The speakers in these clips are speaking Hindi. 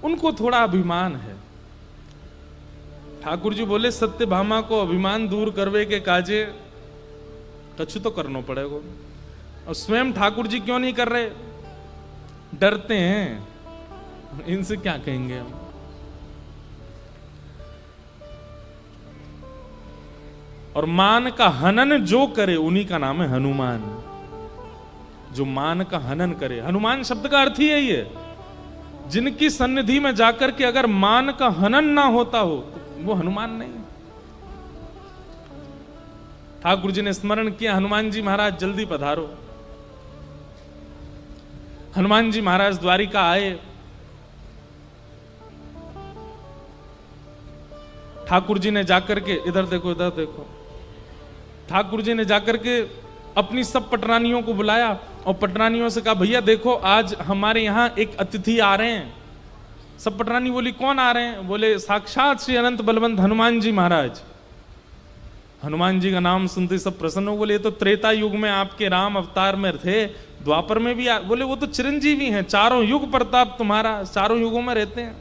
उनको थोड़ा अभिमान है। ठाकुर जी बोले सत्यभामा को अभिमान दूर करवे के काजे कछु तो करना पड़ेगा। और स्वयं ठाकुर जी क्यों नहीं कर रहे? डरते हैं, इनसे क्या कहेंगे हम। और मान का हनन जो करे उन्हीं का नाम है हनुमान। जो मान का हनन करे, हनुमान शब्द का अर्थ ही है ये, जिनकी सन्निधि में जाकर के अगर मान का हनन ना होता हो तो वो हनुमान नहीं। ठाकुर जी ने स्मरण किया, हनुमान जी महाराज जल्दी पधारो। हनुमान जी महाराज द्वारिका आए। ठाकुर जी ने जाकर के, इधर देखो इधर देखो, ठाकुर जी ने जाकर के अपनी सब पटरानियों को बुलाया और पटरानियों से कहा भैया देखो आज हमारे यहां एक अतिथि आ रहे हैं। सब पटरानी बोली कौन आ रहे हैं? बोले साक्षात श्री अनंत बलवंत हनुमान जी महाराज। हनुमान जी का नाम सुनते सब प्रसन्न हो। बोले ये तो त्रेता युग में आपके राम अवतार में थे, द्वापर में भी बोले वो तो चिरंजीवी हैं, चारों युग प्रताप तुम्हारा, चारों युगों में रहते हैं।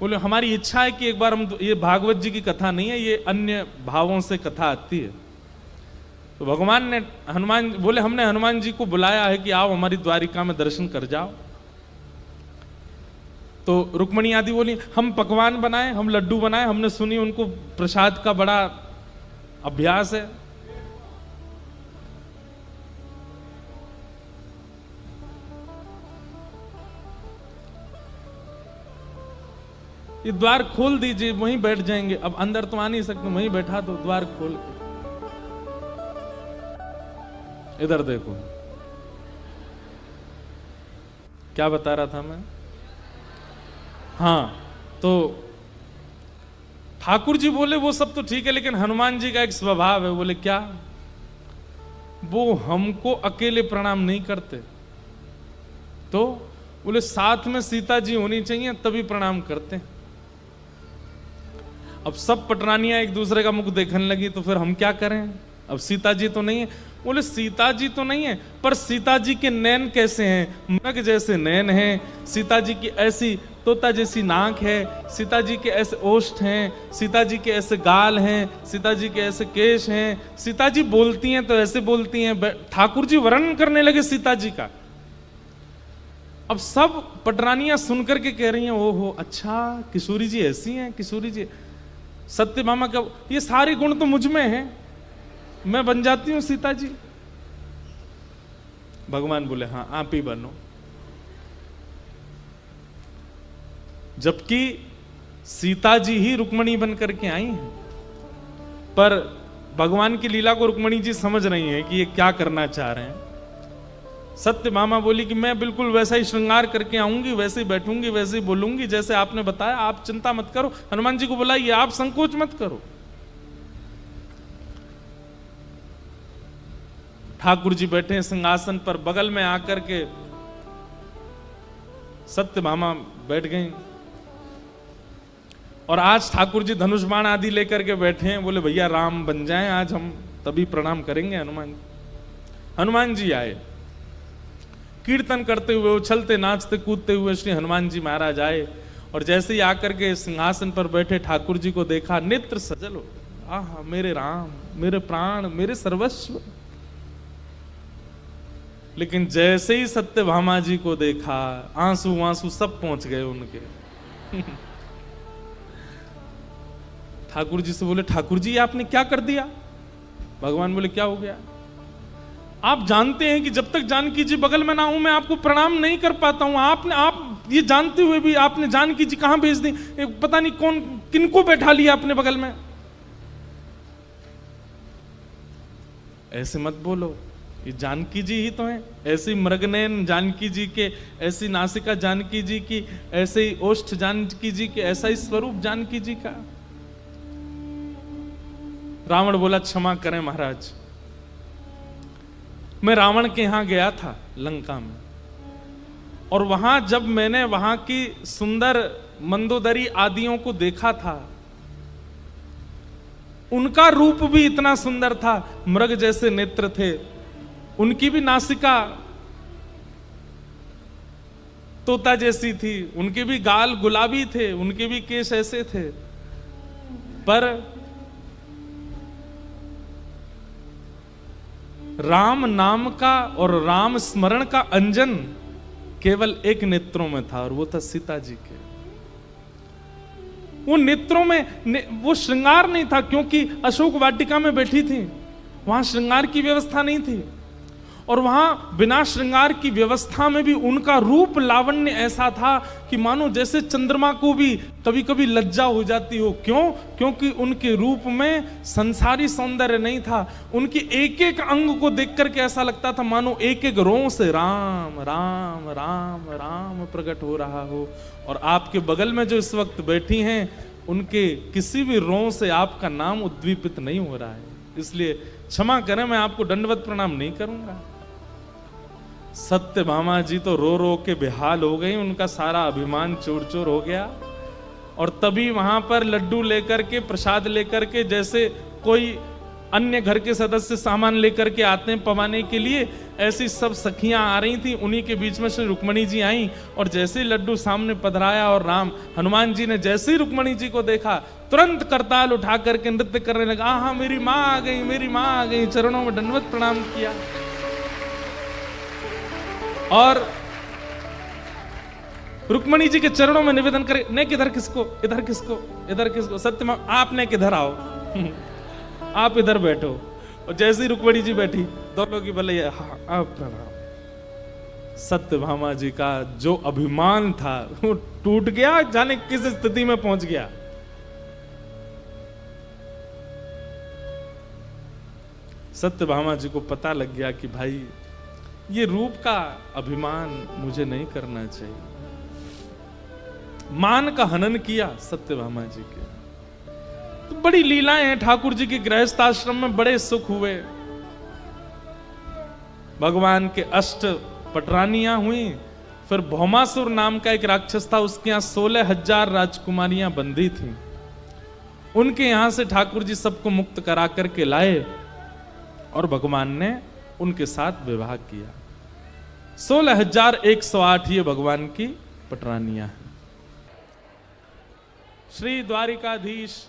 बोले हमारी इच्छा है कि एक बार हम, ये भागवत जी की कथा नहीं है, ये अन्य भावों से कथा आती है। तो भगवान ने हनुमान बोले हमने हनुमान जी को बुलाया है कि आओ हमारी द्वारिका में दर्शन कर जाओ। तो रुक्मणी आदि बोली हम पकवान बनाए, हम लड्डू बनाए, हमने सुनी उनको प्रसाद का बड़ा अभ्यास है। ये द्वार खोल दीजिए, वहीं बैठ जाएंगे। अब अंदर तो आ नहीं सकते, वहीं बैठा दो, द्वार खोल के। इधर देखो, क्या बता रहा था मैं? हाँ, तो ठाकुर जी बोले वो सब तो ठीक है, लेकिन हनुमान जी का एक स्वभाव है। बोले क्या? वो हमको अकेले प्रणाम नहीं करते, तो बोले साथ में सीता जी होनी चाहिए तभी प्रणाम करते। अब सब पटरानियां एक दूसरे का मुख देखने लगी, तो फिर हम क्या करें? अब सीता जी तो नहीं है। बोले सीता जी तो नहीं है, पर सीता जी के नैन कैसे हैं? मृग जैसे नैन हैं, सीता जी की ऐसी तोता जैसी नाक है, सीता जी के ऐसे ओष्ठ हैं, सीता जी के ऐसे गाल हैं, सीता जी के ऐसे केश हैं, सीता जी बोलती हैं तो ऐसे बोलती हैं। ठाकुर जी वर्णन करने लगे सीता जी का। अब सब पटरानियां सुनकर के कह रही हैं ओहो अच्छा, किशोरी जी ऐसी हैं, किशोरी जी। सत्यभामा का ये सारे गुण तो मुझ में हैं, मैं बन जाती हूं सीता जी। भगवान बोले हाँ आप ही बनो। जबकि सीता जी ही रुक्मणी बन करके आई हैं, पर भगवान की लीला को रुक्मणी जी समझ रही हैं कि ये क्या करना चाह रहे हैं। सत्यभामा बोली कि मैं बिल्कुल वैसा ही श्रृंगार करके आऊंगी, वैसे ही बैठूंगी, वैसे ही बोलूंगी जैसे आपने बताया, आप चिंता मत करो। हनुमान जी को बुलाइए, आप संकोच मत करो। ठाकुर जी बैठे हैं सिंहासन पर, बगल में आकर के सत्यभामा बैठ गई। और आज ठाकुर जी धनुष बाण आदि लेकर के बैठे हैं। बोले भैया राम बन जाएं आज हम, तभी प्रणाम करेंगे हनुमान जी। हनुमान जी आए, कीर्तन करते हुए, उछलते नाचते कूदते हुए श्री हनुमान जी महाराज आए। और जैसे ही आकर के सिंहासन पर बैठे ठाकुर जी को देखा, नेत्र सजल हो, आहा मेरे राम, मेरे प्राण, मेरे सर्वस्व। लेकिन जैसे ही सत्यभामा जी को देखा, आंसू आंसू सब पहुंच गए उनके। ठाकुर जी से बोले ठाकुर जी आपने क्या कर दिया? भगवान बोले क्या हो गया? आप जानते हैं कि जब तक जानकी जी बगल में ना हूं मैं आपको प्रणाम नहीं कर पाता हूं। आप ये जानते हुए भी आपने जानकी जी कहां भेज दी, पता नहीं कौन किनको बैठा लिया अपने बगल में। ऐसे मत बोलो, ये जानकी जी ही तो हैं। ऐसी मृगनयन जानकी जी के, ऐसी नासिका जानकी जी की, ऐसे ही ओष्ठ जानकी जी के, ऐसा ही स्वरूप जानकी जी का। रावण बोला क्षमा करें महाराज, मैं रावण के यहां गया था लंका में, और वहां जब मैंने वहां की सुंदर मंदोदरी आदियों को देखा था, उनका रूप भी इतना सुंदर था, मृग जैसे नेत्र थे, उनकी भी नासिका तोता जैसी थी, उनके भी गाल गुलाबी थे, उनके भी केश ऐसे थे, पर राम नाम का और राम स्मरण का अंजन केवल एक नेत्रों में था, और वो था सीता जी के। वो नेत्रों में वो श्रृंगार नहीं था, क्योंकि अशोक वाटिका में बैठी थी, वहां श्रृंगार की व्यवस्था नहीं थी, और वहां बिना श्रृंगार की व्यवस्था में भी उनका रूप लावण्य ऐसा था कि मानो जैसे चंद्रमा को भी कभी कभी लज्जा हो जाती हो। क्यों? क्योंकि उनके रूप में संसारी सौंदर्य नहीं था। उनकी एक एक अंग को देख करके ऐसा लगता था मानो एक एक रों से राम राम राम राम प्रकट हो रहा हो। और आपके बगल में जो इस वक्त बैठी हैं, उनके किसी भी रों से आपका नाम उद्दीपित नहीं हो रहा है। इसलिए क्षमा करें, मैं आपको दंडवत प्रणाम नहीं करूंगा। सत्यभामा जी तो रो रो के बेहाल हो गई, उनका सारा अभिमान चूर चूर हो गया। और तभी वहां पर लड्डू लेकर के, प्रसाद लेकर के, जैसे कोई अन्य घर के सदस्य सामान लेकर के आते हैं पवाने के लिए, ऐसी सब सखियां आ रही थी। उन्हीं के बीच में से रुक्मणी जी आई, और जैसे ही लड्डू सामने पधराया और राम हनुमान जी ने जैसे ही रुक्मणी जी को देखा, तुरंत करताल उठा करके नृत्य करने लगा। हाँ, मेरी माँ आ गई, मेरी माँ आ गई, चरणों में दंडवत प्रणाम किया। और रुक्मणी जी के चरणों में निवेदन करे, ने किधर किसको, इधर किसको, इधर किसको, सत्यमा आपने किधर आओ, आप इधर बैठो। और जैसे ही रुक्मणी जी बैठी, दोनों की भले आप प्रणाम। सत्यभामा जी का जो अभिमान था वो टूट गया, जाने किस स्थिति में पहुंच गया। सत्यभामा जी को पता लग गया कि भाई ये रूप का अभिमान मुझे नहीं करना चाहिए। मान का हनन किया सत्यभामा जी के। तो बड़ी लीलाएं हैं ठाकुर जी के गृहस्थ आश्रम में, बड़े सुख हुए। भगवान के अष्ट पटरानियां हुई, फिर भौमासुर नाम का एक राक्षस था, उसके यहां 16,000 राजकुमारियां बंदी थी। उनके यहां से ठाकुर जी सबको मुक्त करा करके लाए, और भगवान ने उनके साथ विवाह किया। 16,108 ये भगवान की पटरानियां हैं। श्री द्वारिकाधीश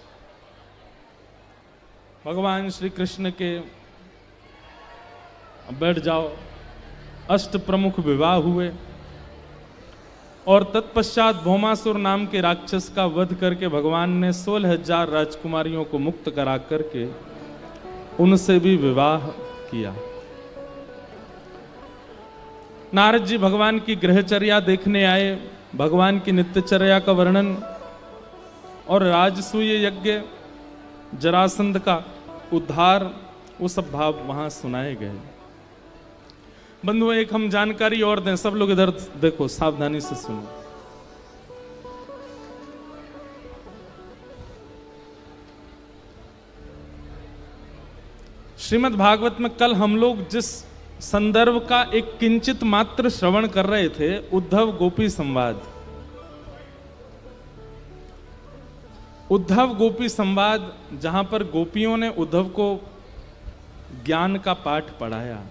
भगवान श्री कृष्ण के, बैठ जाओ, अष्ट प्रमुख विवाह हुए, और तत्पश्चात भौमासुर नाम के राक्षस का वध करके भगवान ने 16,000 राजकुमारियों को मुक्त करा करके उनसे भी विवाह किया। नारद जी भगवान की गृहचर्या देखने आए, भगवान की नित्यचर्या का वर्णन और राजसूय यज्ञ, जरासंध का उद्धार, वो सब भाव वहां सुनाए गए। बंधुओं, एक हम जानकारी और दें, सब लोग इधर देखो, सावधानी से सुनो। श्रीमद् भागवत में कल हम लोग जिस संदर्भ का एक किंचित मात्र श्रवण कर रहे थे, उद्धव गोपी संवाद। उद्धव गोपी संवाद, जहां पर गोपियों ने उद्धव को ज्ञान का पाठ पढ़ाया।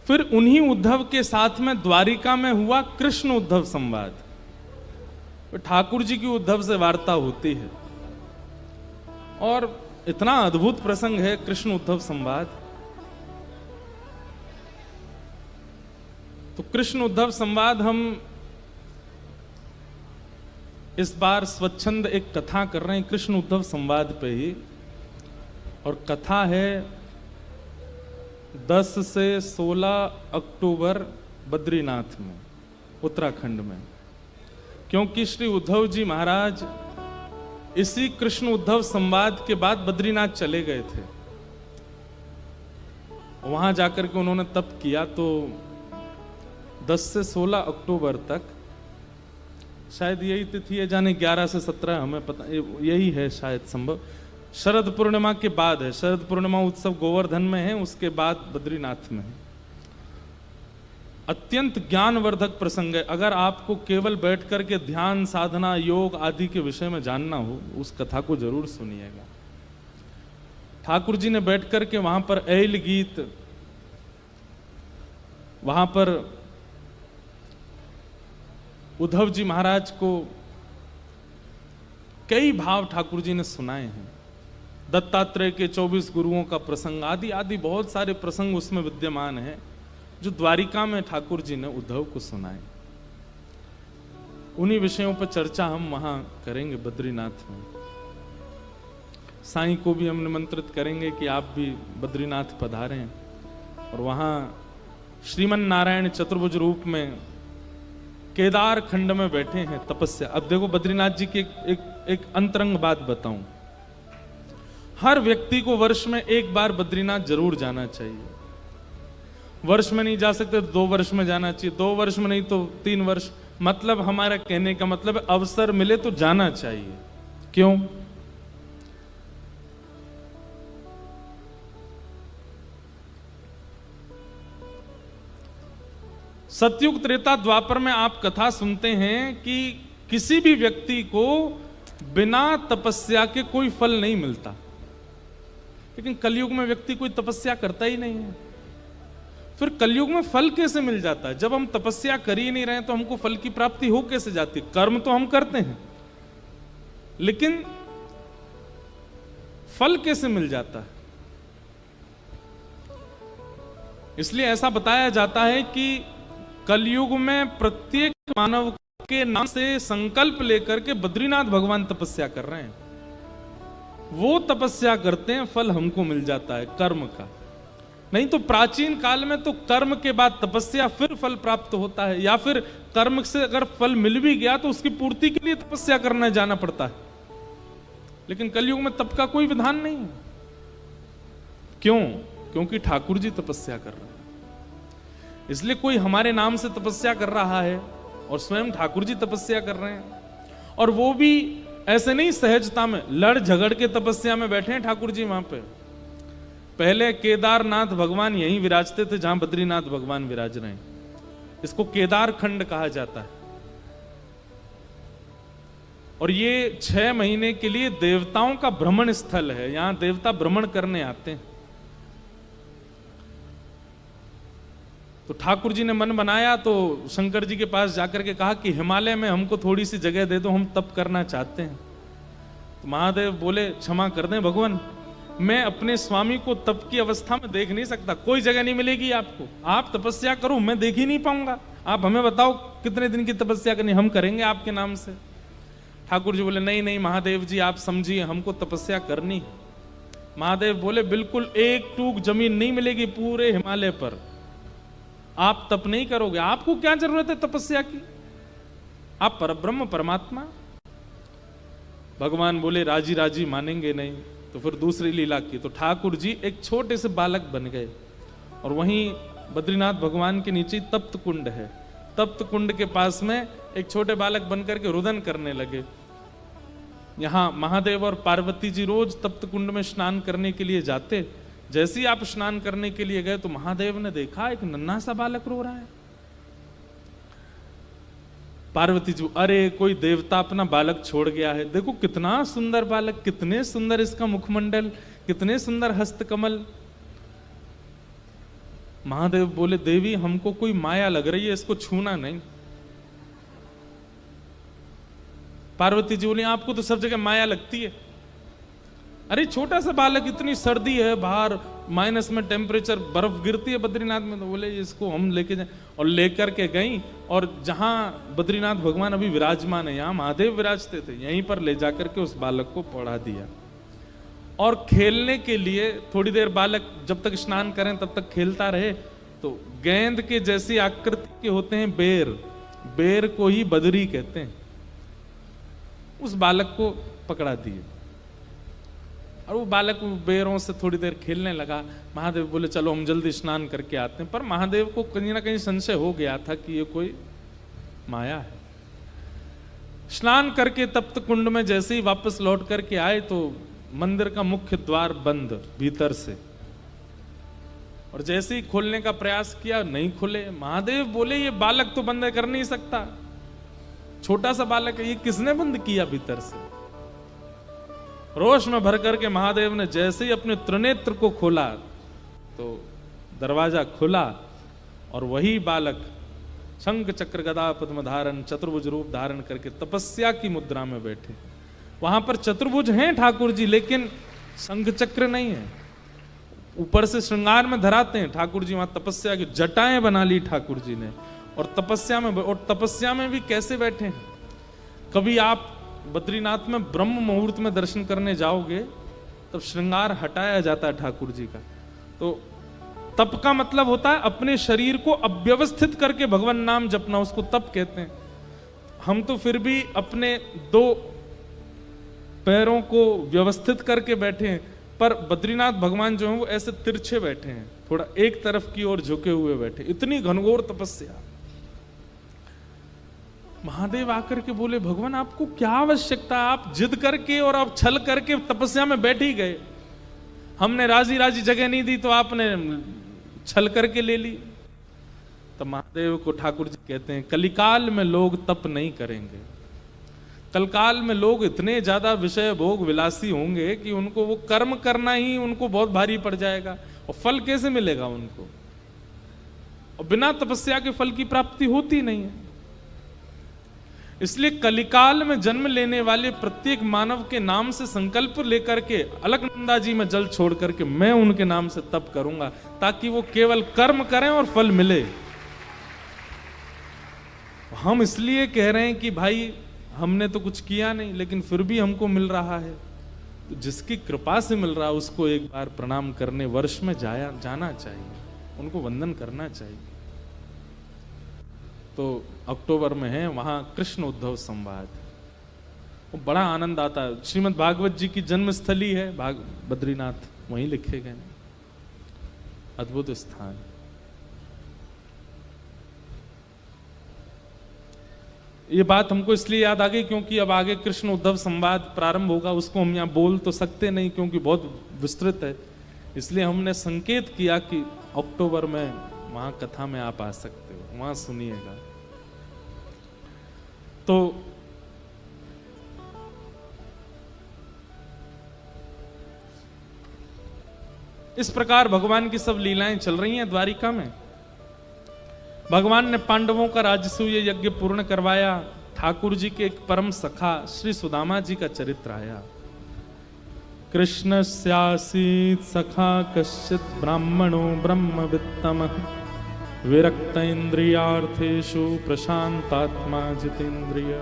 फिर उन्हीं उद्धव के साथ में द्वारिका में हुआ कृष्ण उद्धव संवाद। तो ठाकुर जी की उद्धव से वार्ता होती है, और इतना अद्भुत प्रसंग है कृष्ण उद्धव संवाद। तो कृष्ण उद्धव संवाद हम इस बार स्वच्छंद एक कथा कर रहे हैं कृष्ण उद्धव संवाद पे ही, और कथा है 10 से 16 अक्टूबर बद्रीनाथ में, उत्तराखंड में। क्योंकि श्री उद्धव जी महाराज इसी कृष्ण उद्धव संवाद के बाद बद्रीनाथ चले गए थे। वहां जाकर के उन्होंने तप किया। तो 10 से 16 अक्टूबर तक, शायद यही तिथि है, जाने 11 से 17, हमें पता, यही है शायद संभव। शरद पूर्णिमा के बाद है, शरद पूर्णिमा उत्सव गोवर्धन में है, उसके बाद बद्रीनाथ में है। अत्यंत ज्ञानवर्धक प्रसंग है। अगर आपको केवल बैठ करके ध्यान साधना योग आदि के विषय में जानना हो, उस कथा को जरूर सुनिएगा। ठाकुर जी ने बैठ करके वहां पर ऐल गीत, वहां पर उद्धव जी महाराज को कई भाव ठाकुर जी ने सुनाए हैं। दत्तात्रेय के 24 गुरुओं का प्रसंग आदि आदि बहुत सारे प्रसंग उसमें विद्यमान हैं, जो द्वारिका में ठाकुर जी ने उद्धव को सुनाए। उन्हीं विषयों पर चर्चा हम वहां करेंगे बद्रीनाथ में। साईं को भी हम निमंत्रित करेंगे कि आप भी बद्रीनाथ पधारें और वहां श्रीमन नारायण चतुर्भुज रूप में केदार खंड में बैठे हैं तपस्या। अब देखो बद्रीनाथ जी की एक अंतरंग बात बताऊं, हर व्यक्ति को वर्ष में एक बार बद्रीनाथ जरूर जाना चाहिए। वर्ष में नहीं जा सकते तो 2 वर्ष में जाना चाहिए, 2 वर्ष में नहीं तो 3 वर्ष। मतलब हमारा कहने का मतलब है अवसर मिले तो जाना चाहिए। क्यों? सतयुग त्रेता द्वापर में आप कथा सुनते हैं कि किसी भी व्यक्ति को बिना तपस्या के कोई फल नहीं मिलता, लेकिन कलयुग में व्यक्ति कोई तपस्या करता ही नहीं है। फिर कलयुग में फल कैसे मिल जाता है? जब हम तपस्या कर ही नहीं रहे तो हमको फल की प्राप्ति हो कैसे जाती? कर्म तो हम करते हैं, लेकिन फल कैसे मिल जाता है? इसलिए ऐसा बताया जाता है कि कलयुग में प्रत्येक मानव के नाम से संकल्प लेकर के बद्रीनाथ भगवान तपस्या कर रहे हैं। वो तपस्या करते हैं, फल हमको मिल जाता है कर्म का। नहीं तो प्राचीन काल में तो कर्म के बाद तपस्या, फिर फल प्राप्त होता है, या फिर कर्म से अगर फल मिल भी गया तो उसकी पूर्ति के लिए तपस्या करने जाना पड़ता है। लेकिन कलयुग में तप का कोई विधान नहीं है। क्यों? क्योंकि ठाकुर जी तपस्या कर रहे हैं। इसलिए कोई हमारे नाम से तपस्या कर रहा है और स्वयं ठाकुर जी तपस्या कर रहे हैं, और वो भी ऐसे नहीं सहजता में, लड़ झगड़ के तपस्या में बैठे हैं ठाकुर जी वहां पे। पहले केदारनाथ भगवान यहीं विराजते थे जहां बद्रीनाथ भगवान विराज रहे हैं। इसको केदार खंड कहा जाता है। और ये 6 महीने के लिए देवताओं का भ्रमण स्थल है, यहां देवता भ्रमण करने आते हैं। तो ठाकुर जी ने मन बनाया तो शंकर जी के पास जाकर के कहा कि हिमालय में हमको थोड़ी सी जगह दे दो, हम तप करना चाहते हैं। तो महादेव बोले क्षमा कर दें भगवान, मैं अपने स्वामी को तप की अवस्था में देख नहीं सकता, कोई जगह नहीं मिलेगी आपको, आप तपस्या करो, मैं देख ही नहीं पाऊंगा। आप हमें बताओ कितने दिन की तपस्या करनी, हम करेंगे आपके नाम से। ठाकुर जी बोले नहीं नहीं महादेव जी आप समझिए, हमको तपस्या करनी है। महादेव बोले बिल्कुल एक टूक जमीन नहीं मिलेगी पूरे हिमालय पर, आप तप नहीं करोगे, आपको क्या जरूरत है तपस्या की, आप परब्रह्म परमात्मा। भगवान बोले राजी राजी मानेंगे नहीं। तो फिर दूसरी लीला की, तो ठाकुर जी एक छोटे से बालक बन गए और वहीं बद्रीनाथ भगवान के नीचे तप्त कुंड है, तप्त कुंड के पास में एक छोटे बालक बनकर के रुदन करने लगे। यहां महादेव और पार्वती जी रोज तप्त कुंड में स्नान करने के लिए जाते। जैसे ही आप स्नान करने के लिए गए तो महादेव ने देखा एक नन्हा सा बालक रो रहा है। पार्वती जी, अरे कोई देवता अपना बालक छोड़ गया है, देखो कितना सुंदर बालक, कितने सुंदर इसका मुखमंडल, कितने सुंदर हस्तकमल। महादेव बोले देवी हमको कोई माया लग रही है, इसको छूना नहीं। पार्वती जी बोली आपको तो सब जगह माया लगती है, अरे छोटा सा बालक, इतनी सर्दी है बाहर, माइनस में टेम्परेचर, बर्फ गिरती है बद्रीनाथ में। तो बोले इसको हम लेके जाए, और लेकर के गई। और जहां बद्रीनाथ भगवान अभी विराजमान है, यहाँ महादेव विराजते थे, यहीं पर ले जाकर के उस बालक को पढ़ा दिया। और खेलने के लिए थोड़ी देर बालक जब तक स्नान करें तब तक खेलता रहे। तो गेंद के जैसी आकृति के होते हैं बेर, बेर को ही बदरी कहते हैं, उस बालक को पकड़ा दिए और वो बालक बेरों से थोड़ी देर खेलने लगा। महादेव बोले चलो हम जल्दी स्नान करके आते हैं। पर महादेव को कहीं ना कहीं संशय हो गया था कि ये कोई माया है। स्नान करके तप्त कुंड में जैसे ही वापस लौट करके आए तो मंदिर का मुख्य द्वार बंद भीतर से, और जैसे ही खोलने का प्रयास किया नहीं खुले। महादेव बोले ये बालक तो बंद कर नहीं सकता, छोटा सा बालक है, ये किसने बंद किया भीतर से। रोष में भर करके महादेव ने जैसे ही अपने त्रिनेत्र को खोला तो दरवाजा खुला और वही बालक शंख चक्र गदा पद्म धारण चतुर्भुज रूप धारण करके तपस्या की मुद्रा में बैठे। वहां पर चतुर्भुज हैं ठाकुर जी, लेकिन शंख चक्र नहीं है। ऊपर से श्रृंगार में धराते हैं ठाकुर जी, वहां तपस्या की जटाएं बना ली ठाकुर जी ने, और तपस्या में भी कैसे बैठे हैं। कभी आप बद्रीनाथ में ब्रह्म मुहूर्त में दर्शन करने जाओगे तब श्रृंगार हटाया जाता है ठाकुर जी का। तो तप का मतलब होता है अपने शरीर को अव्यवस्थित करके भगवान नाम जपना, उसको तप कहते हैं। हम तो फिर भी अपने दो पैरों को व्यवस्थित करके बैठे हैं, पर बद्रीनाथ भगवान जो हैं वो ऐसे तिरछे बैठे हैं, थोड़ा एक तरफ की ओर झुके हुए बैठे, इतनी घनघोर तपस्या। महादेव आकर के बोले, भगवान आपको क्या आवश्यकता, आप जिद करके और आप छल करके तपस्या में बैठ ही गए। हमने राजी राजी जगह नहीं दी तो आपने छल करके ले ली। तो महादेव को ठाकुर जी कहते हैं, कलिकाल में लोग तप नहीं करेंगे। कलकाल में लोग इतने ज्यादा विषय भोग विलासी होंगे कि उनको वो कर्म करना ही उनको बहुत भारी पड़ जाएगा, और फल कैसे मिलेगा उनको। और बिना तपस्या के फल की प्राप्ति होती नहीं है। इसलिए कलिकाल में जन्म लेने वाले प्रत्येक मानव के नाम से संकल्प लेकर के अलकनंदा जी में जल छोड़ करके मैं उनके नाम से तप करूंगा, ताकि वो केवल कर्म करें और फल मिले। हम इसलिए कह रहे हैं कि भाई हमने तो कुछ किया नहीं, लेकिन फिर भी हमको मिल रहा है। तो जिसकी कृपा से मिल रहा है उसको एक बार प्रणाम करने वर्ष में जाना चाहिए, उनको वंदन करना चाहिए। तो अक्टूबर में है वहां कृष्ण उद्धव संवाद, वो बड़ा आनंद आता है। श्रीमद् भागवत जी की जन्मस्थली है बद्रीनाथ, वहीं लिखे गए, अद्भुत स्थान। ये बात हमको इसलिए याद आ गई क्योंकि अब आगे कृष्ण उद्धव संवाद प्रारंभ होगा, उसको हम यहाँ बोल तो सकते नहीं क्योंकि बहुत विस्तृत है। इसलिए हमने संकेत किया कि अक्टूबर में वहां कथा में आप आ सकते हो, वहां सुनिएगा। तो इस प्रकार भगवान की सब लीलाएं चल रही हैं द्वारिका में। भगवान ने पांडवों का राजसूय यज्ञ पूर्ण करवाया। ठाकुर जी के एक परम सखा श्री सुदामा जी का चरित्र आया। कृष्ण स्यासीत सखा कश्चित ब्राह्मणो ब्रह्मवित्तम विरक्त इंद्रियार्थेषु प्रशांतात्मा जितेंद्रिय।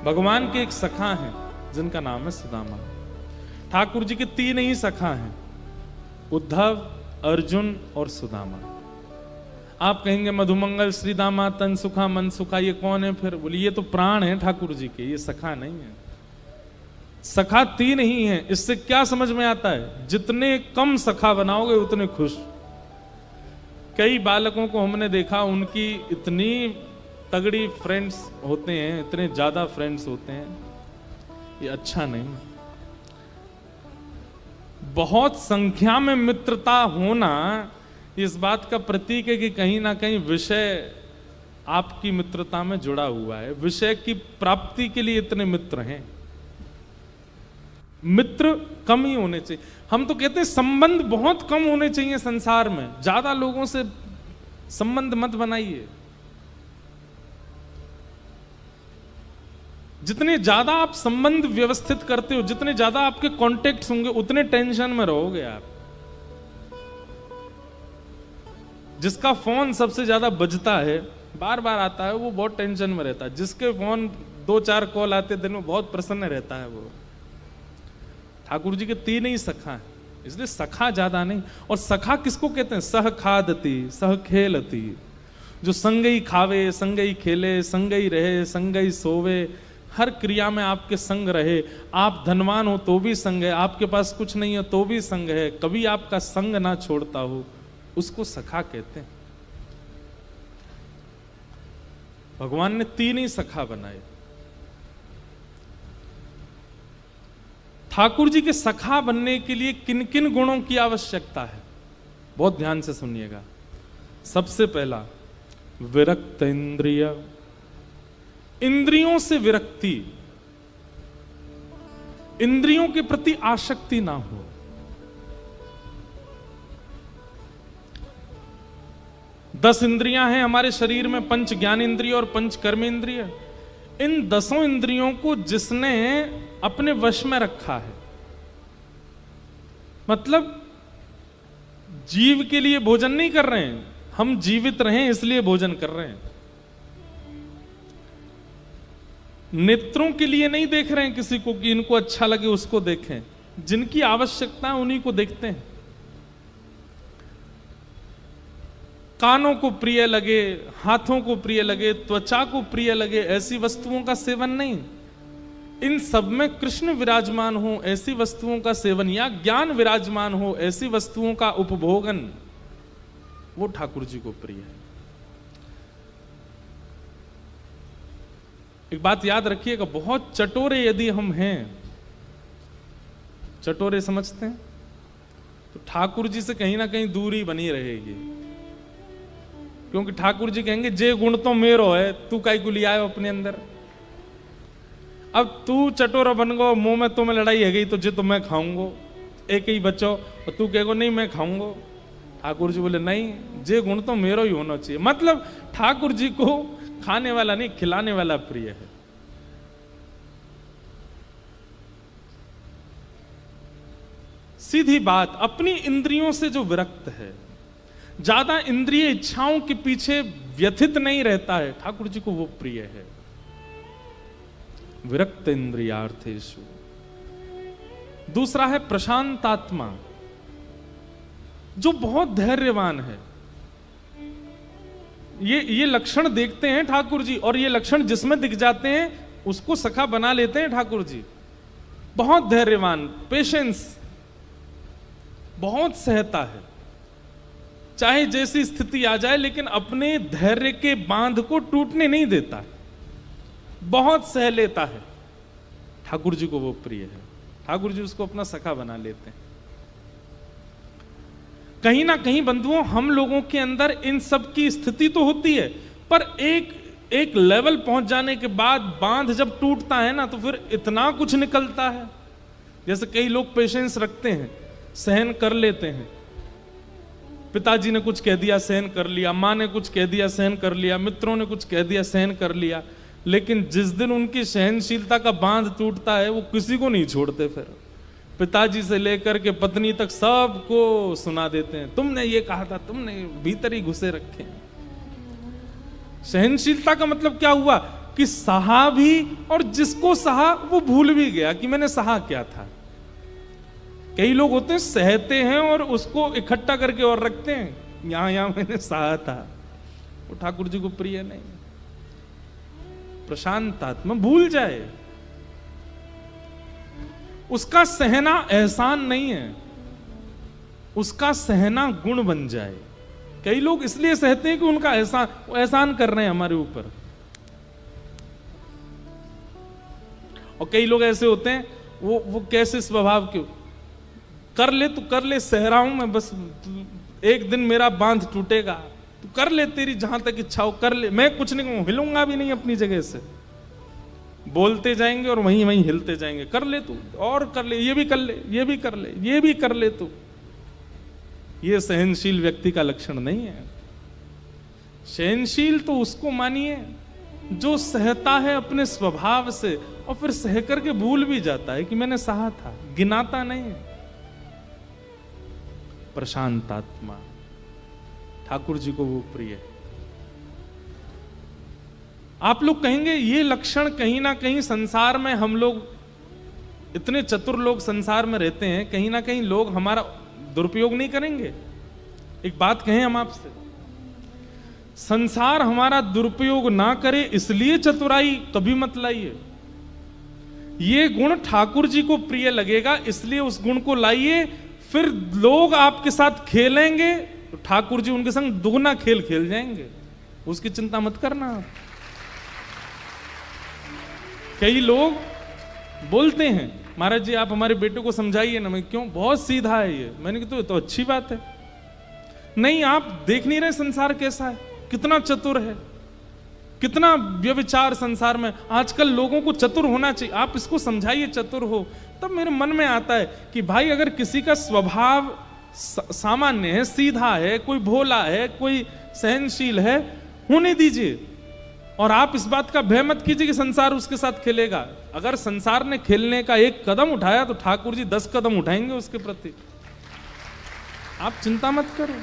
भगवान के एक सखा हैं जिनका नाम है सुदामा। ठाकुर जी के तीन ही सखा हैं, उद्धव, अर्जुन और सुदामा। आप कहेंगे मधुमंगल, श्रीदामा, तनसुखा, मनसुखा, ये कौन है फिर? बोलिए ये तो प्राण है ठाकुर जी के, ये सखा नहीं है। सखा तीन ही हैं। इससे क्या समझ में आता है? जितने कम सखा बनाओगे उतने खुश। कई बालकों को हमने देखा, उनकी इतनी तगड़ी फ्रेंड्स होते हैं, इतने ज्यादा फ्रेंड्स होते हैं, ये अच्छा नहीं। बहुत संख्या में मित्रता होना इस बात का प्रतीक है कि कहीं ना कहीं विषय आपकी मित्रता में जुड़ा हुआ है। विषय की प्राप्ति के लिए इतने मित्र हैं। मित्र कम ही होने चाहिए। हम तो कहते हैं संबंध बहुत कम होने चाहिए संसार में, ज्यादा लोगों से संबंध मत बनाइए। जितने ज्यादा आप संबंध व्यवस्थित करते हो, जितने ज्यादा आपके कॉन्टेक्ट्स होंगे, उतने टेंशन में रहोगे आप। जिसका फोन सबसे ज्यादा बजता है, बार बार आता है, वो बहुत टेंशन में रहता है। जिसके फोन 2-4 कॉल आते दिन में बहुत प्रसन्न रहता है वो। ठाकुर जी के तीन ही सखा हैं, इसलिए सखा ज्यादा नहीं। और सखा किसको कहते हैं? सह खादती सह खेलती, जो संगई खावे, संगई खेले, संगई रहे, संगई सोवे, हर क्रिया में आपके संग रहे। आप धनवान हो तो भी संग है, आपके पास कुछ नहीं है तो भी संग है, कभी आपका संग ना छोड़ता हो, उसको सखा कहते हैं। भगवान ने तीन ही सखा बनाए। ठाकुर जी के सखा बनने के लिए किन किन गुणों की आवश्यकता है, बहुत ध्यान से सुनिएगा। सबसे पहला, विरक्त इंद्रिय, इंद्रियों से विरक्ति, इंद्रियों के प्रति आसक्ति ना हो। 10 इंद्रियां हैं हमारे शरीर में, पंच ज्ञान इंद्रिय और पंच कर्म इंद्रिय। इन 10 इंद्रियों को जिसने अपने वश में रखा है, मतलब जीव के लिए भोजन नहीं कर रहे हैं, हम जीवित रहें इसलिए भोजन कर रहे हैं। नेत्रों के लिए नहीं देख रहे हैं किसी को कि इनको अच्छा लगे उसको देखें, जिनकी आवश्यकता है उन्हीं को देखते हैं। कानों को प्रिय लगे, हाथों को प्रिय लगे, त्वचा को प्रिय लगे, ऐसी वस्तुओं का सेवन नहीं। इन सब में कृष्ण विराजमान हो ऐसी वस्तुओं का सेवन, या ज्ञान विराजमान हो ऐसी वस्तुओं का उपभोगन, वो ठाकुर जी को प्रिय है। एक बात याद रखिएगा, बहुत चटोरे यदि हम हैं, चटोरे समझते हैं, तो ठाकुर जी से कहीं ना कहीं दूरी बनी रहेगी। क्योंकि ठाकुर जी कहेंगे जे गुण तो मेरो है, तू काई को लिया है अपने अंदर। अब तू चटोरा बन गो, मुंह में तो में लड़ाई है गई, तो जे तो मैं खाऊंगो, एक ही बच्चों, और तू कहेगो नहीं मैं खाऊंगो। ठाकुर जी बोले नहीं, जे गुण तो मेरो ही होना चाहिए। मतलब ठाकुर जी को खाने वाला नहीं, खिलाने वाला प्रिय है। सीधी बात, अपनी इंद्रियों से जो विरक्त है, ज्यादा इंद्रिय इच्छाओं के पीछे व्यथित नहीं रहता है, ठाकुर जी को वो प्रिय है। विरक्त इंद्रियार्थेषु। दूसरा है प्रशांतात्मा, जो बहुत धैर्यवान है। ये लक्षण देखते हैं ठाकुर जी, और ये लक्षण जिसमें दिख जाते हैं उसको सखा बना लेते हैं ठाकुर जी। बहुत धैर्यवान, पेशेंस, बहुत सहता है, चाहे जैसी स्थिति आ जाए, लेकिन अपने धैर्य के बांध को टूटने नहीं देता, बहुत सह लेता है। ठाकुर जी को वो प्रिय है, ठाकुर जी उसको अपना सखा बना लेते हैं। कहीं ना कहीं बंधुओं, हम लोगों के अंदर इन सब की स्थिति तो होती है, पर एक लेवल पहुंच जाने के बाद बांध जब टूटता है ना, तो फिर इतना कुछ निकलता है। जैसे कई लोग पेशेंस रखते हैं, सहन कर लेते हैं। पिताजी ने कुछ कह दिया, सहन कर लिया, माँ ने कुछ कह दिया, सहन कर लिया, मित्रों ने कुछ कह दिया, सहन कर लिया। लेकिन जिस दिन उनकी सहनशीलता का बांध टूटता है, वो किसी को नहीं छोड़ते। फिर पिताजी से लेकर के पत्नी तक सबको सुना देते हैं, तुमने ये कहा था, तुमने, भीतर ही घुसे रखे हैं। सहनशीलता का मतलब क्या हुआ कि सहा भी, और जिसको सहा वो भूल भी गया कि मैंने सहा क्या था। कई लोग होते हैं सहते हैं और उसको इकट्ठा करके और रखते हैं, यहां मैंने सहा था। वो ठाकुर जी को प्रिय नहीं। प्रशांत आत्मा भूल जाए, उसका सहना एहसान नहीं है, उसका सहना गुण बन जाए। कई लोग इसलिए सहते हैं कि उनका एहसान कर रहे हैं हमारे ऊपर। और कई लोग ऐसे होते हैं, वो कैसे स्वभाव के, कर ले तो कर ले, सह रहा हूं मैं, बस एक दिन मेरा बांध टूटेगा, तू कर ले, तेरी जहां तक इच्छा हो कर ले, मैं कुछ नहीं कहूं, हिलूंगा भी नहीं अपनी जगह से। बोलते जाएंगे और वहीं वहीं हिलते जाएंगे, कर ले तू, और कर ले, ये भी कर ले, ये भी कर ले, ये भी कर ले तू। ये सहनशील व्यक्ति का लक्षण नहीं है। सहनशील तो उसको मानिए जो सहता है अपने स्वभाव से, और फिर सह करके भूल भी जाता है कि मैंने सहा था, गिनाता नहीं। प्रशांत आत्मा, ठाकुर जी को वो प्रिय है। आप लोग कहेंगे ये लक्षण कहीं ना कहीं संसार में, हम लोग इतने चतुर लोग संसार में रहते हैं, कहीं ना कहीं लोग हमारा दुरुपयोग नहीं करेंगे। एक बात कहें हम आपसे, संसार हमारा दुरुपयोग ना करे इसलिए चतुराई कभी मत लाइए। ये गुण ठाकुर जी को प्रिय लगेगा इसलिए उस गुण को लाइए, फिर लोग आपके साथ खेलेंगे तो ठाकुर जी उनके संग दुगना खेल खेल जाएंगे, उसकी चिंता मत करना। कई लोग बोलते हैं, महाराज जी आप हमारे बेटे को समझाइए ना। मैं क्यों, बहुत सीधा है ये। मैंने कहा तो अच्छी बात है। नहीं, आप देख नहीं रहे संसार कैसा है, कितना चतुर है, कितना व्यभिचार संसार में। आजकल लोगों को चतुर होना चाहिए, आप इसको समझाइए चतुर हो। तब मेरे मन में आता है कि भाई अगर किसी का स्वभाव सामान्य है, सीधा है, कोई भोला है, कोई सहनशील है, होने दीजिए। और आप इस बात का भय मत कीजिए कि संसार उसके साथ खेलेगा। अगर संसार ने खेलने का एक कदम उठाया तो ठाकुर जी 10 कदम उठाएंगे उसके प्रति, आप चिंता मत करो।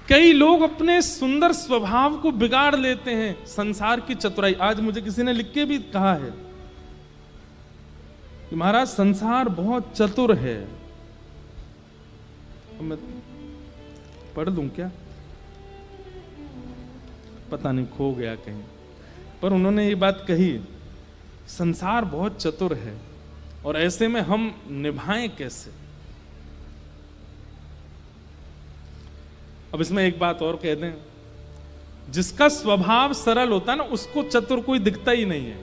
कई लोग अपने सुंदर स्वभाव को बिगाड़ लेते हैं संसार की चतुराई। आज मुझे किसी ने लिख के भी कहा है कि महाराज संसार बहुत चतुर है। मैं पढ़ दूं क्या, पता नहीं खो गया कहीं, पर उन्होंने ये बात कही, संसार बहुत चतुर है और ऐसे में हम निभाएं कैसे। अब इसमें एक बात और कह दें, जिसका स्वभाव सरल होता है ना, उसको चतुर कोई दिखता ही नहीं है।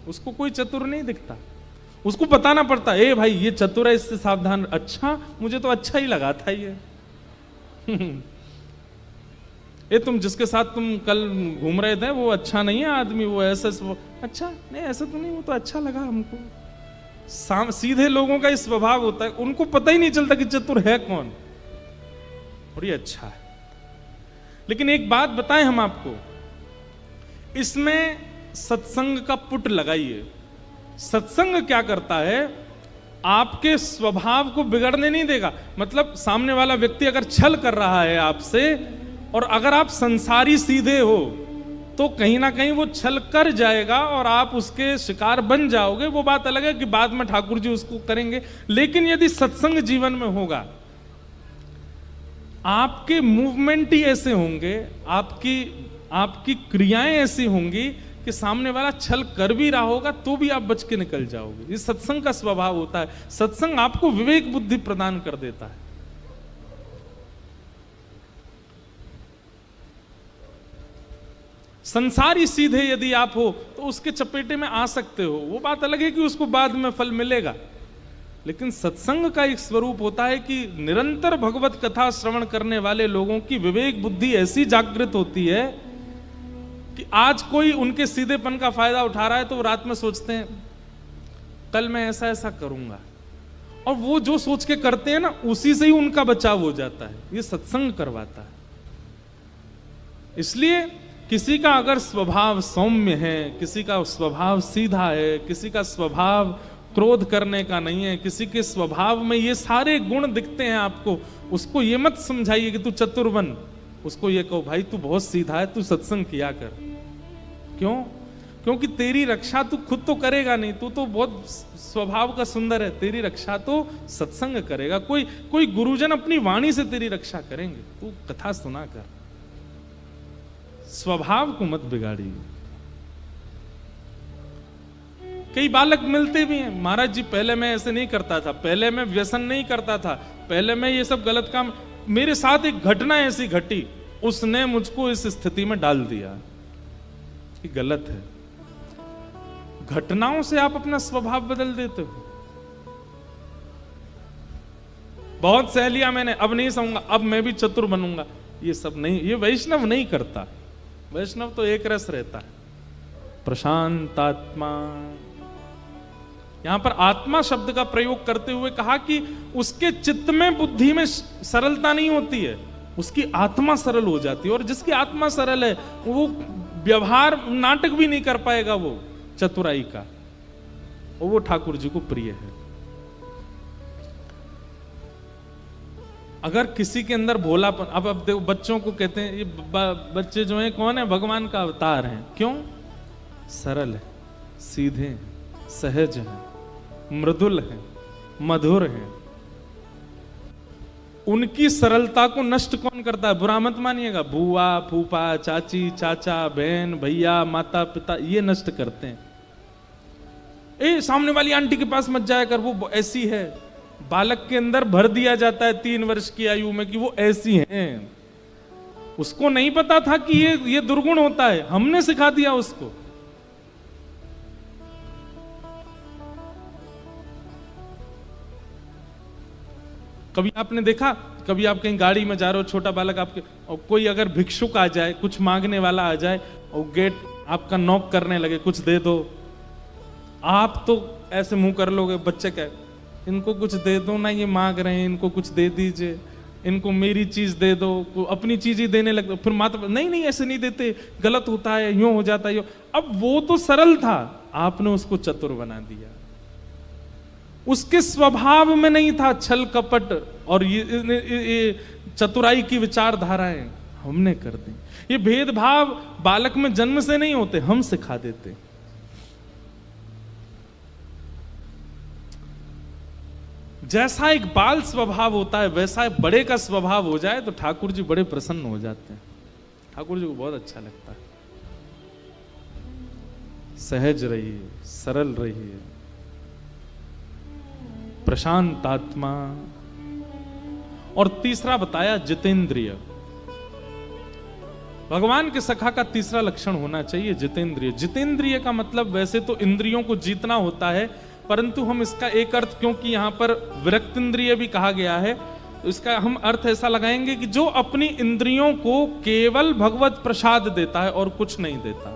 उसको कोई चतुर नहीं दिखता, उसको बताना पड़ता ए भाई ये चतुर है, इससे सावधान। अच्छा, मुझे तो अच्छा ही लगा था ये। ये तुम जिसके साथ तुम कल घूम रहे थे वो अच्छा नहीं है आदमी, वो ऐसा वो अच्छा नहीं, ऐसा तो नहीं, वो तो अच्छा लगा हमको। सीधे लोगों का इस स्वभाव होता है, उनको पता ही नहीं चलता कि चतुर है कौन और ये अच्छा है। लेकिन एक बात बताएं हम आपको, इसमें सत्संग का पुट लगाइए। सत्संग क्या करता है, आपके स्वभाव को बिगड़ने नहीं देगा। मतलब सामने वाला व्यक्ति अगर छल कर रहा है आपसे, और अगर आप संसारी सीधे हो तो कहीं ना कहीं वो छल कर जाएगा और आप उसके शिकार बन जाओगे। वो बात अलग है कि बाद में ठाकुर जी उसको करेंगे। लेकिन यदि सत्संग जीवन में होगा, आपके मूवमेंट ही ऐसे होंगे, आपकी क्रियाएं ऐसी होंगी कि सामने वाला छल कर भी रहा होगा तो भी आप बच के निकल जाओगे। ये सत्संग का स्वभाव होता है। सत्संग आपको विवेक बुद्धि प्रदान कर देता है। संसारी सीधे यदि आप हो तो उसके चपेटे में आ सकते हो, वो बात अलग है कि उसको बाद में फल मिलेगा। लेकिन सत्संग का एक स्वरूप होता है कि निरंतर भगवत कथा श्रवण करने वाले लोगों की विवेक बुद्धि ऐसी जागृत होती है कि आज कोई उनके सीधेपन का फायदा उठा रहा है तो वो रात में सोचते हैं कल मैं ऐसा ऐसा करूंगा, और वो जो सोच के करते हैं ना, उसी से ही उनका बचाव हो जाता है। ये सत्संग करवाता है। इसलिए किसी का अगर स्वभाव सौम्य है, किसी का स्वभाव सीधा है, किसी का स्वभाव क्रोध करने का नहीं है, किसी के स्वभाव में ये सारे गुण दिखते हैं आपको, उसको ये मत समझाइए कि तू चतुर बन। उसको ये कहो भाई तू बहुत सीधा है, तू सत्संग किया कर। क्यों? क्योंकि तेरी रक्षा तू खुद तो करेगा नहीं, तू तो बहुत स्वभाव का सुंदर है, तेरी रक्षा तो सत्संग करेगा। कोई गुरुजन अपनी वाणी से तेरी रक्षा करेंगे। तू कथा सुना कर, स्वभाव को मत बिगाड़िए। कई बालक मिलते भी हैं, महाराज जी पहले मैं ऐसे नहीं करता था, पहले मैं व्यसन नहीं करता था, पहले मैं ये सब गलत काम, मेरे साथ एक घटना ऐसी घटी, उसने मुझको इस स्थिति में डाल दिया। ये गलत है। घटनाओं से आप अपना स्वभाव बदल देते हो। बहुत सहेलियां मैंने, अब नहीं सहूंगा, अब मैं भी चतुर बनूंगा, ये सब नहीं, ये वैष्णव नहीं करता। वैष्णव तो एक रस रहता है, प्रशांत आत्मा। यहां पर आत्मा शब्द का प्रयोग करते हुए कहा कि उसके चित्त में बुद्धि में सरलता नहीं होती है, उसकी आत्मा सरल हो जाती है। और जिसकी आत्मा सरल है वो व्यवहार नाटक भी नहीं कर पाएगा वो चतुराई का, और वो ठाकुर जी को प्रिय है। अगर किसी के अंदर भोलापन, अब देखो बच्चों को कहते हैं ये बच्चे जो हैं कौन है, भगवान का अवतार हैं। क्यों? सरल है, सीधे हैं, सहज हैं, मृदुल हैं, मधुर हैं। उनकी सरलता को नष्ट कौन करता है? बुरा मत मानिएगा, बुआ, फूफा, चाची, चाचा, बहन, भैया, माता पिता, ये नष्ट करते हैं। ए सामने वाली आंटी के पास मत जाया कर, वो ऐसी है। बालक के अंदर भर दिया जाता है 3 वर्ष की आयु में कि वो ऐसी हैं। उसको नहीं पता था कि ये दुर्गुण होता है, हमने सिखा दिया उसको। कभी आपने देखा, कभी आप कहीं गाड़ी में जा रहे हो, छोटा बालक आपके, और कोई अगर भिक्षुक आ जाए, कुछ मांगने वाला आ जाए और गेट आपका नॉक करने लगे, कुछ दे दो, आप तो ऐसे मुंह कर लोगे, बच्चे क्या, इनको कुछ दे दो ना, ये मांग रहे हैं, इनको कुछ दे दीजिए। इनको मेरी चीज दे दो, अपनी चीज ही देने लगते, फिर माता नहीं नहीं ऐसे नहीं देते, गलत होता है, यूं हो जाता है यूं। अब वो तो सरल था, आपने उसको चतुर बना दिया। उसके स्वभाव में नहीं था छल कपट और ये चतुराई की विचारधाराएं, हमने कर दी। ये भेदभाव बालक में जन्म से नहीं होते, हम सिखा देते। जैसा एक बाल स्वभाव होता है वैसा एक बड़े का स्वभाव हो जाए तो ठाकुर जी बड़े प्रसन्न हो जाते हैं। ठाकुर जी को बहुत अच्छा लगता है। सहज रहिए, सरल रहिए, प्रशांत आत्मा। और तीसरा बताया जितेंद्रिय। भगवान के सखा का तीसरा लक्षण होना चाहिए जितेंद्रिय। जितेंद्रिय का मतलब वैसे तो इंद्रियों को जीतना होता है, परंतु हम इसका एक अर्थ, क्योंकि यहां पर विरक्तिंद्रिय भी कहा गया है, तो इसका हम अर्थ ऐसा लगाएंगे कि जो अपनी इंद्रियों को केवल भगवत प्रसाद देता है और कुछ नहीं देता।